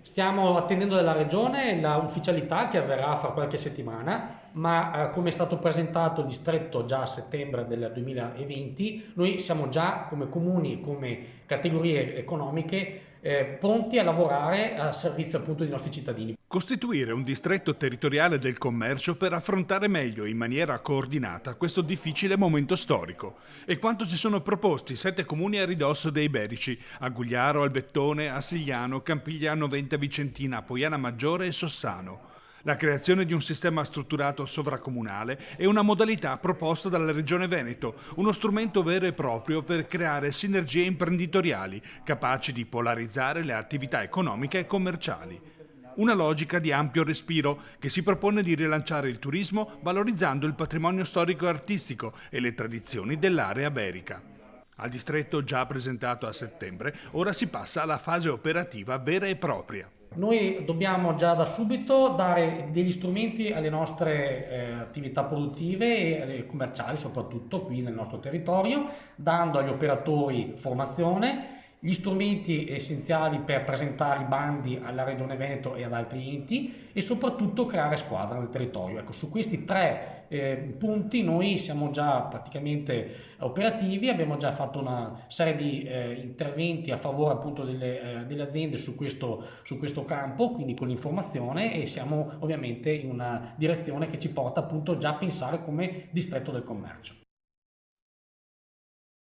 Stiamo attendendo dalla Regione la ufficialità che avverrà fra qualche settimana, ma come è stato presentato il distretto già a settembre del 2020, noi siamo già come comuni, come categorie economiche pronti a lavorare a servizio appunto dei nostri cittadini. Costituire un distretto territoriale del commercio per affrontare meglio in maniera coordinata questo difficile momento storico. E quanto ci sono proposti 7 comuni a ridosso dei Iberici: Agugliaro, Albettone, Assigliano, Campigliano, Venta Vicentina, Poiana Maggiore e Sossano. La creazione di un sistema strutturato sovracomunale è una modalità proposta dalla Regione Veneto, uno strumento vero e proprio per creare sinergie imprenditoriali capaci di polarizzare le attività economiche e commerciali. Una logica di ampio respiro che si propone di rilanciare il turismo valorizzando il patrimonio storico e artistico e le tradizioni dell'area berica. Al distretto già presentato a settembre, ora si passa alla fase operativa vera e propria. Noi dobbiamo già da subito dare degli strumenti alle nostre attività produttive e commerciali, soprattutto qui nel nostro territorio, dando agli operatori formazione, gli strumenti essenziali per presentare i bandi alla Regione Veneto e ad altri enti e soprattutto creare squadra nel territorio. Ecco, su questi tre punti noi siamo già praticamente operativi, abbiamo già fatto una serie di interventi a favore appunto delle aziende su questo campo, quindi con l'informazione, e siamo ovviamente in una direzione che ci porta appunto già a pensare come distretto del commercio.